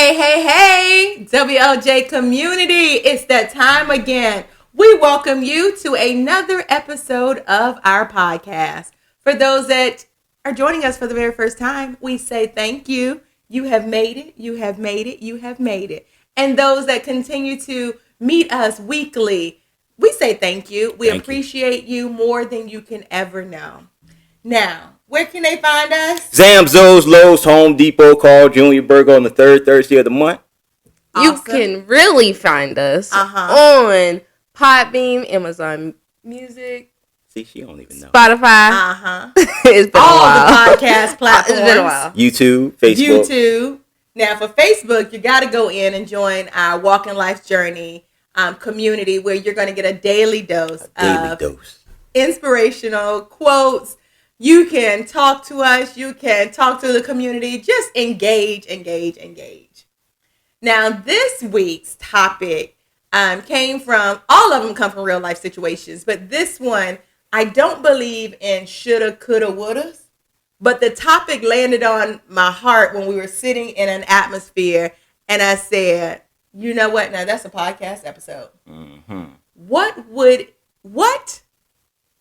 Hey, WLJ community, it's that time again. We welcome you to another episode of our podcast. For those that are joining us for the very first time, we say thank you. You have made it, you have made it, you have made it. And those that continue to meet us weekly, we say thank you. We appreciate you more than you can ever know. Now, where can they find us? Zamzo's, Lowe's, Home Depot, Carl Jr. Burger on the third Thursday of the month. Awesome. You can really find us on Podbeam, Amazon Music. See, she don't even know. Spotify. It's been all a while. The podcast platforms. It's been a while. YouTube, Facebook. YouTube. Now, for Facebook, you got to go in and join our Walking Life's Journey community where you're going to get a daily dose of inspirational quotes. You can talk to us. You can talk to the community. Just engage. Now, this week's topic came from, all of them come from real life situations, but this one, I don't believe in shoulda, coulda, wouldas, but the topic landed on my heart when we were sitting in an atmosphere, and I said, you know what? Now, that's a podcast episode. Mm-hmm. What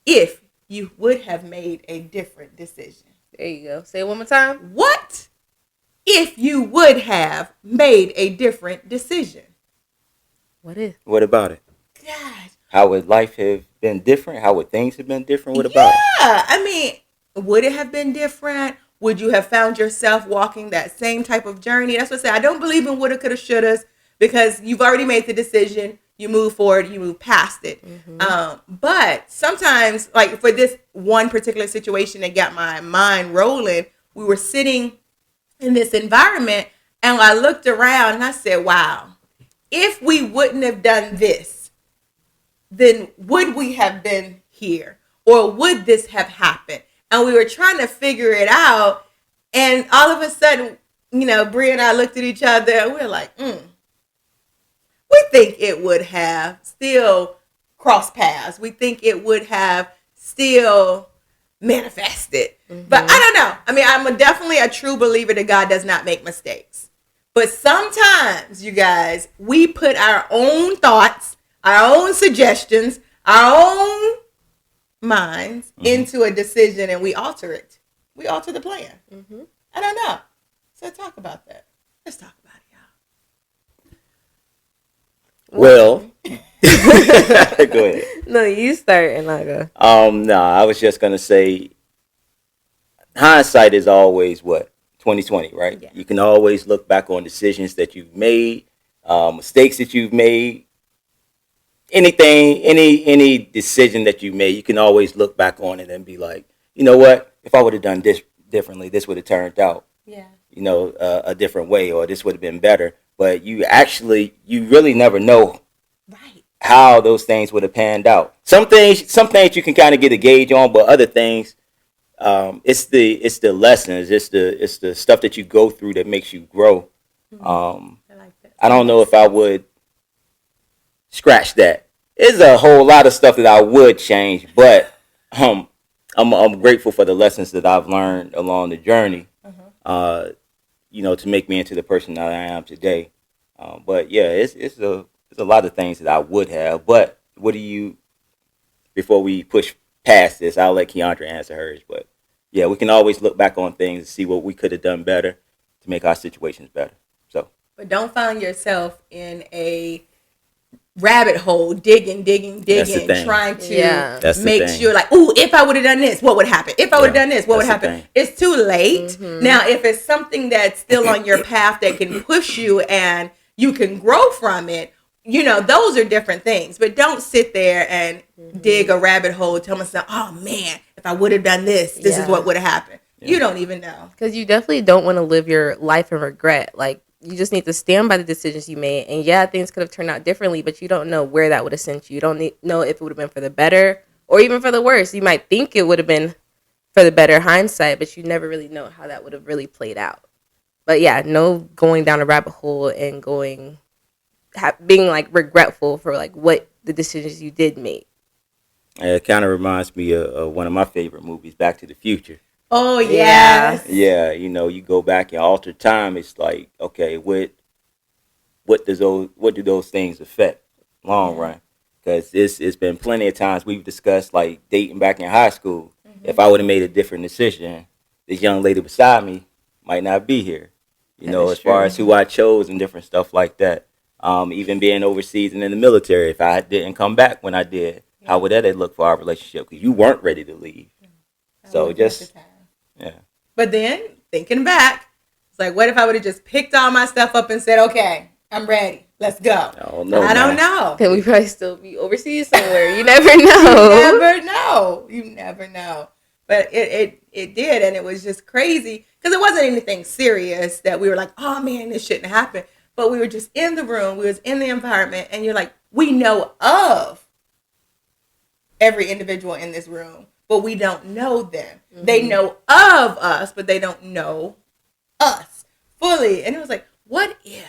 if you would have made a different decision? There you go. Say it one more time. What if you would have made a different decision? What if? What about it? God. How would life have been different? How would things have been different? What about it? Yeah. I mean, would it have been different? Would you have found yourself walking that same type of journey? That's what I say. I don't believe in woulda, coulda, shouldas because you've already made the decision. You move forward, you move past it. Mm-hmm. But sometimes, like for this one particular situation that got my mind rolling, we were sitting in this environment and I looked around and I said, wow, if we wouldn't have done this, then would we have been here? Or would this have happened? And we were trying to figure it out. And all of a sudden, Brie and I looked at each other and we were like, we think it would have still crossed paths. We think it would have still manifested. Mm-hmm. But I don't know. I mean, I'm definitely a true believer that God does not make mistakes. But sometimes, you guys, we put our own thoughts, our own suggestions, our own minds into a decision and we alter it. We alter the plan. Mm-hmm. I don't know. So talk about that. Let's talk about it. Well, go ahead. No, you start and I go. No, I was just gonna say, hindsight is always 20/20, right? Yeah. You can always look back on decisions that you've made, mistakes that you've made, anything, any decision that you made. You can always look back on it and be like, you know what? If I would have done this differently, this would have turned out, a different way, or this would have been better. But you really never know how those things would have panned out. Some things you can kind of get a gauge on, but other things, it's the lessons, it's the stuff that you go through that makes you grow. I like that. I don't know if I would scratch that. There's a whole lot of stuff that I would change, but I'm grateful for the lessons that I've learned along the journey. To make me into the person that I am today. But yeah, it's a lot of things that I would have. But before we push past this, I'll let Keyondra answer hers. But yeah, we can always look back on things and see what we could have done better to make our situations better. But don't find yourself in a rabbit hole, digging, trying to make sure, like, ooh, if I would have done this, what would happen? If I would have done this, what would happen? It's too late. Mm-hmm. Now, if it's something that's still on your path that can push you and you can grow from it, those are different things. But don't sit there and dig a rabbit hole, tell myself, oh man, if I would have done this, this is what would have happened. Yeah. You don't even know. Because you definitely don't want to live your life in regret. Like, you just need to stand by the decisions you made. And yeah, things could have turned out differently, but you don't know where that would have sent you. You don't know if it would have been for the better or even for the worse. You might think it would have been for the better hindsight, but you never really know how that would have really played out. But yeah, no going down a rabbit hole and being like regretful for like what the decisions you did make. It kind of reminds me of one of my favorite movies, Back to the Future. Oh, yes. Yeah, you go back and alter time. It's like, okay, what what do those things affect long run? Because it's been plenty of times we've discussed like dating back in high school. If I would have made a different decision, this young lady beside me might not be here. You know, as far as who I chose and different stuff like that. Even being overseas and in the military, if I didn't come back when I did, how would that have looked for our relationship? Because you weren't ready to leave. So just, yeah. But then thinking back, it's like, what if I would have just picked all my stuff up and said, okay, I'm ready. Let's go. I don't know. Then we probably still be overseas somewhere. You never know. You never know. But it did, and it was just crazy because it wasn't anything serious that we were like, oh man, this shouldn't happen. But we were just in the room, we was in the environment, and you're like, we know of every individual in this room, but we don't know them. Mm-hmm. They know of us, but they don't know us fully. And it was like, what if?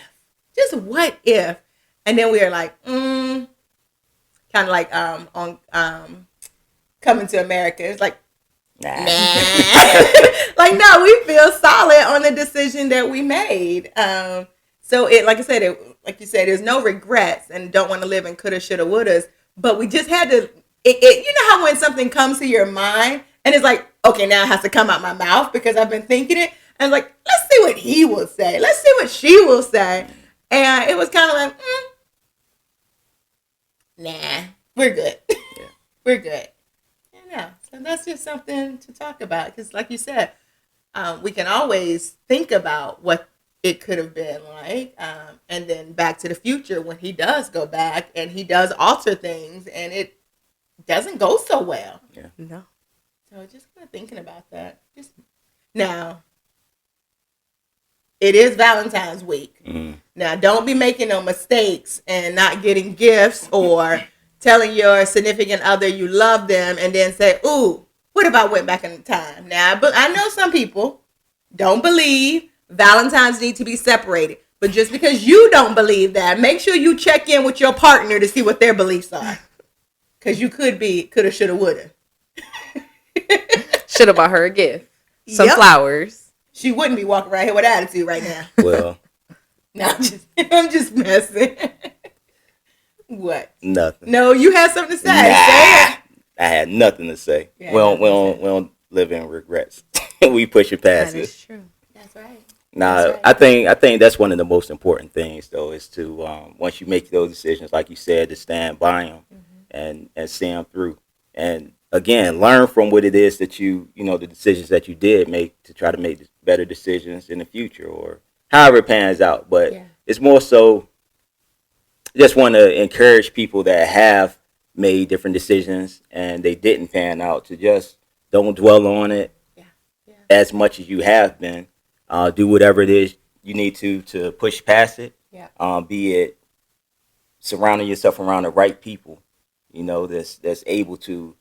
Just what if? And then we were like, kind of like on Coming to America. It's like, nah. Like, no, we feel solid on the decision that we made. So it, like I said, like you said, there's no regrets and don't want to live in coulda, shoulda, wouldas. But we just had to. You know how when something comes to your mind and it's like, okay, now it has to come out my mouth because I've been thinking it. And like, let's see what he will say. Let's see what she will say. And it was kind of like, nah, we're good. Yeah. We're good. Yeah. So that's just something to talk about because, like you said, we can always think about what it could have been like, and then Back to the Future when he does go back and he does alter things and it doesn't go so well. Yeah. No. So just kind of thinking about that. Just now, it is Valentine's week. Mm-hmm. Now, don't be making no mistakes and not getting gifts or telling your significant other you love them and then say, ooh, what if I went back in time? Now, but I know some people don't believe Valentines need to be separated. But just because you don't believe that, make sure you check in with your partner to see what their beliefs are. Because you could be, coulda, shoulda, woulda. Should have bought her a gift. Some flowers. She wouldn't be walking around here with attitude right now. Well. No, I'm just messing. What? Nothing. No, you had something to say. Nah, say it. I had nothing to say. We don't live in regrets. We push it past it. That's true. That's right. Nah, right. I think that's one of the most important things, though, is to once you make those decisions, like you said, to stand by them and see them through. And again, learn from what it is that the decisions that you did make to try to make better decisions in the future or however it pans out. But it's more so just want to encourage people that have made different decisions and they didn't pan out to just don't dwell on it as much as you have been. Do whatever it is you need to push past it. Yeah. Be it surrounding yourself around the right people, that's able to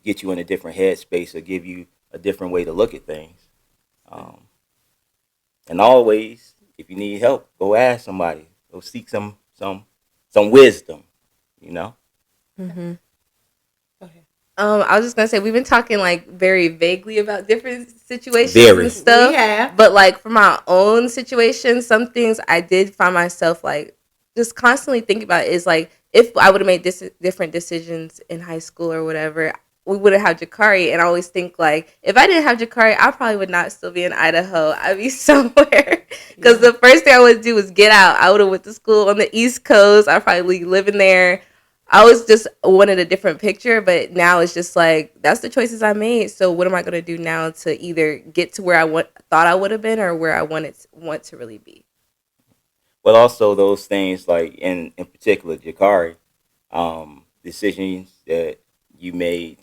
get you in a different headspace or give you a different way to look at things. And always, if you need help, go ask somebody. Go seek some wisdom, Mm-hmm. Okay. I was just gonna say we've been talking like very vaguely about different situations and stuff. Yeah. But like for my own situation, some things I did find myself like just constantly thinking about is like if I would have made different decisions in high school or whatever, we wouldn't have Jakari. And I always think like if I didn't have Jakari, I probably would not still be in Idaho. I'd be somewhere because the first thing I would do was get out. I would have went to school on the East Coast. I'd probably be living there. I always just wanted a different picture, but now it's just like, that's the choices I made. So what am I going to do now to either get to where I thought I would have been or where I want to really be? Well, also those things like in particular, Jakari, decisions that you made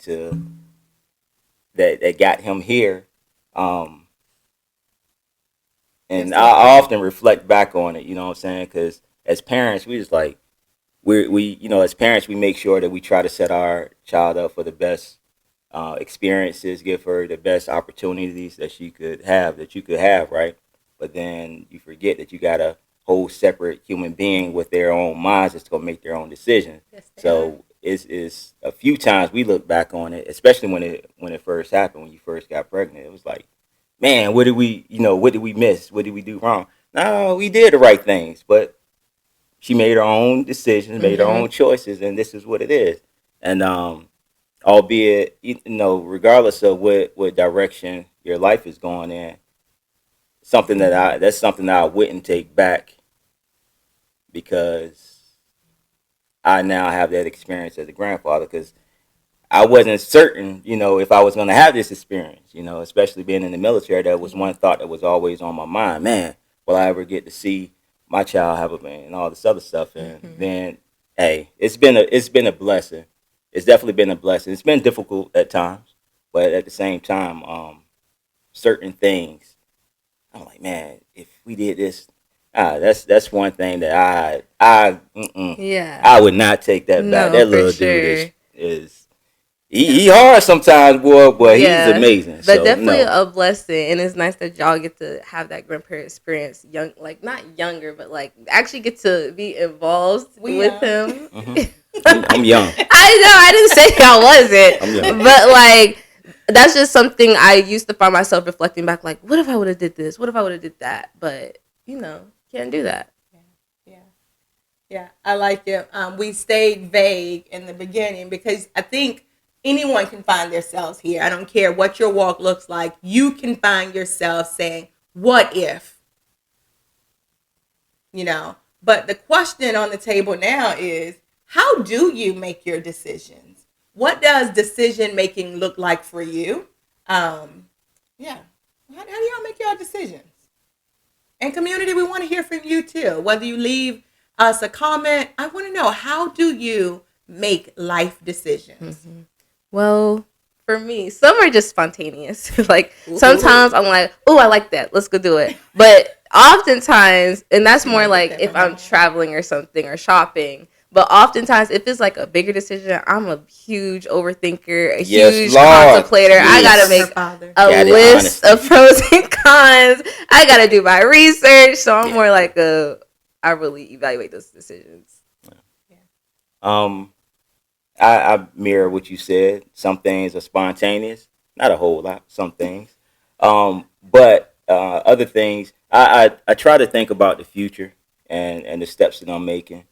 that got him here. And I often reflect back on it, you know what I'm saying? Because as parents, we just like, we as parents, we make sure that we try to set our child up for the best experiences, give her the best opportunities that you could have, right? But then you forget that you got a whole separate human being with their own minds that's going to make their own decisions. So it's a few times we look back on it, especially when it first happened, when you first got pregnant. It was like, man, what did we miss? What did we do wrong? No, we did the right things, but she made her own decisions, made her own choices, and this is what it is. And albeit, regardless of what direction your life is going in, that's something that I wouldn't take back, because I now have that experience as a grandfather. Because I wasn't certain, if I was going to have this experience, especially being in the military. That was one thought that was always on my mind. Man, will I ever get to see my child have a man and all this other stuff? And then, hey, it's been a blessing. It's definitely been a blessing. It's been difficult at times, but at the same time, certain things, I'm like, man, if we did this, that's one thing that I would not take that back. No, That for little sure. dude is. He hard sometimes, boy, but he's amazing. But So, definitely no. a blessing, and it's nice that y'all get to have that grandparent experience. Young, like not younger, but like actually get to be involved with him. I'm young. I know. I didn't say I wasn't, I'm young. but like that's just something I used to find myself reflecting back. Like, what if I would have did this? What if I would have did that? But can't do that. Yeah, I like it. We stayed vague in the beginning because I think anyone can find themselves here. I don't care what your walk looks like. You can find yourself saying, what if? But the question on the table now is, how do you make your decisions? What does decision making look like for you? How do y'all make your decisions? And community, we want to hear from you too. Whether you leave us a comment, I want to know, how do you make life decisions? Well, for me, some are just spontaneous. Like sometimes I'm like, oh, I like that. Let's go do it. But oftentimes, and that's more like if I'm traveling or something or shopping. But oftentimes, if it's like a bigger decision, I'm a huge overthinker, a huge contemplator. Yes. I gotta make a list of pros and cons. I gotta do my research. So I'm more like I really evaluate those decisions. I mirror what you said. Some things are spontaneous, not a whole lot. Some things, but other things, I try to think about the future and the steps that I'm making,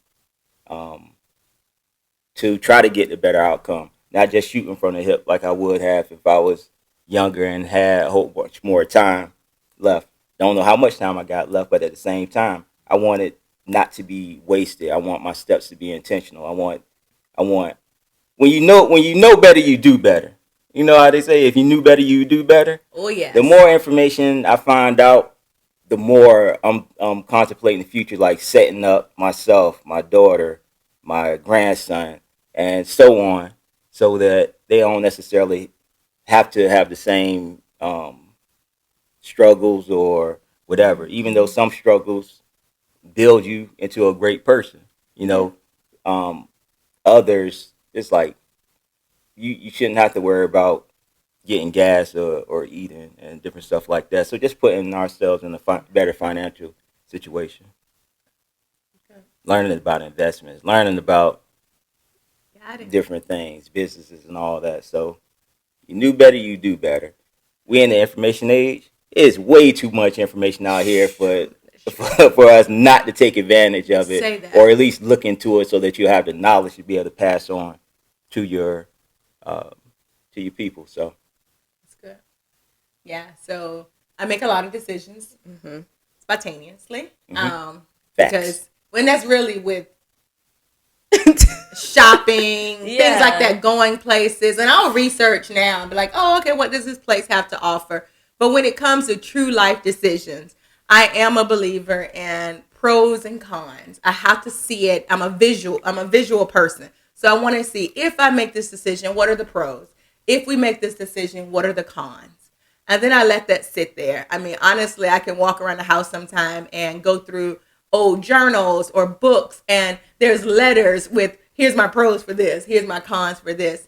to try to get the better outcome. Not just shooting from the hip like I would have if I was younger and had a whole bunch more time left. Don't know how much time I got left, but at the same time, I want it not to be wasted. I want my steps to be intentional. I want when you know better, you do better. You know how they say, if you knew better, you do better. Oh yeah. The more information I find out, the more I'm contemplating the future, like setting up myself, my daughter, my grandson, and so on, so that they don't necessarily have to have the same struggles or whatever. Even though some struggles build you into a great person, others, it's like you shouldn't have to worry about getting gas or eating and different stuff like that. So just putting ourselves in a better financial situation. Okay. Learning about investments, learning about different things, businesses and all that. So you knew better, you do better. We in the information age. It's way too much information out here for us not to take advantage of it, or at least look into it so that you have the knowledge to be able to pass on to your people. So that's good. Yeah. So I make a lot of decisions spontaneously, because when that's really with shopping, things like that, going places, and I'll research now and be like, oh, okay, what does this place have to offer? But when it comes to true life decisions, I am a believer in pros and cons. I have to see it. I'm a visual person. So I want to see, if I make this decision, what are the pros? If we make this decision, what are the cons? And then I let that sit there. I mean, honestly, I can walk around the house sometime and go through old journals or books, and there's letters with, here's my pros for this, here's my cons for this.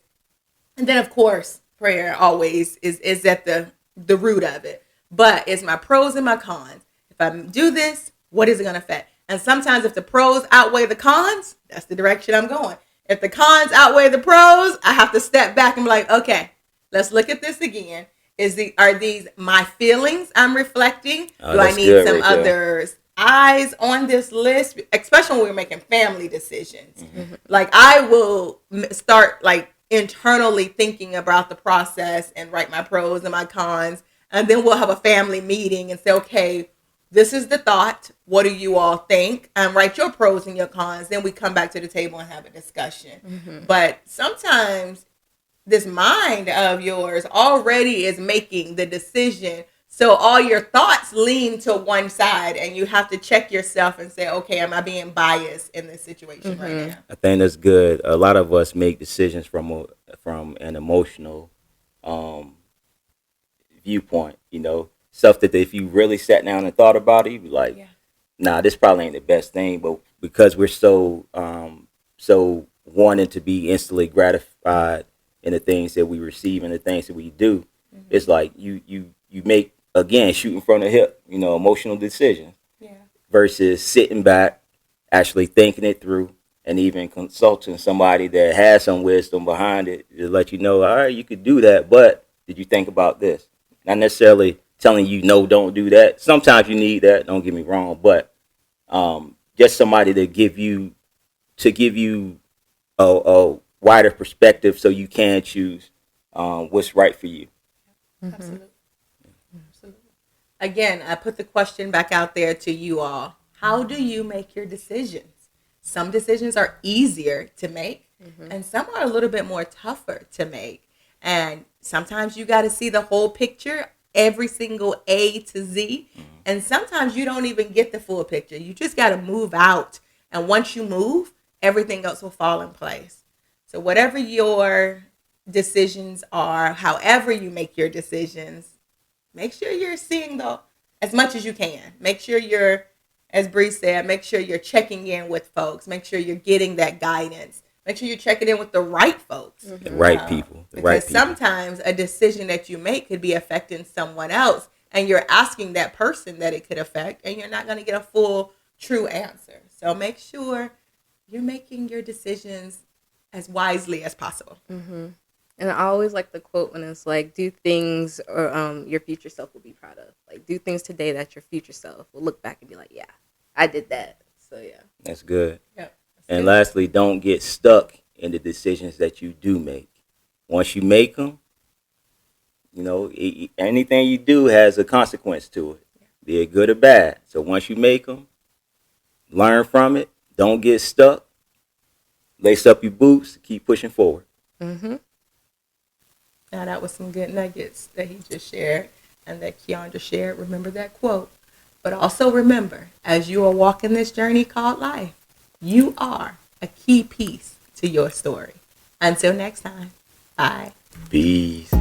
And then, of course, prayer always is at the root of it. But it's my pros and my cons. If I do this, what is it going to affect? And sometimes if the pros outweigh the cons, that's the direction I'm going. If the cons outweigh the pros, I have to step back and be like, okay, let's look at this again. Are these my feelings I'm reflecting? Do I need some other eyes on this list, especially when we're making family decisions. Like I will start like internally thinking about the process and write my pros and my cons, and then we'll have a family meeting and say, okay, this is the thought. What do you all think? Write your pros and your cons. Then we come back to the table and have a discussion. But sometimes this mind of yours already is making the decision. So all your thoughts lean to one side, and you have to check yourself and say, okay, am I being biased in this situation right now? I think that's good. A lot of us make decisions from an emotional viewpoint. Stuff that if you really sat down and thought about it, you'd be like, nah, this probably ain't the best thing. But because we're so wanting to be instantly gratified in the things that we receive and the things that we do, it's like you make, again, shooting from the hip, emotional decisions versus sitting back, actually thinking it through, and even consulting somebody that has some wisdom behind it to let you know, all right, you could do that, but did you think about this? Not necessarily telling you, no, don't do that. Sometimes you need that, don't get me wrong, but just somebody to give you a wider perspective so you can choose what's right for you. Absolutely. Again, I put the question back out there to you all. How do you make your decisions? Some decisions are easier to make, and some are a little bit more tougher to make. And sometimes you got to see the whole picture, every single A to Z. And sometimes you don't even get the full picture. You just got to move out. And once you move, everything else will fall in place. So whatever your decisions are, however you make your decisions, make sure you're seeing as much as you can. Make sure you're, as Bree said, make sure you're checking in with folks. Make sure you're getting that guidance. Make sure you're checking in with the right folks. The right people. Because sometimes a decision that you make could be affecting someone else, and you're asking that person that it could affect, and you're not going to get a full, true answer. So make sure you're making your decisions as wisely as possible. And I always like the quote when it's like, do things or your future self will be proud of. Like, do things today that your future self will look back and be like, yeah, I did that. So, yeah. That's good. Yep. And lastly, don't get stuck in the decisions that you do make. Once you make them, anything you do has a consequence to it, be it good or bad. So once you make them, learn from it. Don't get stuck. Lace up your boots. Keep pushing forward. Now that was some good nuggets that he just shared and that Keyondra shared. Remember that quote. But also remember, as you are walking this journey called life, you are a key piece to your story. Until next time, bye. Peace.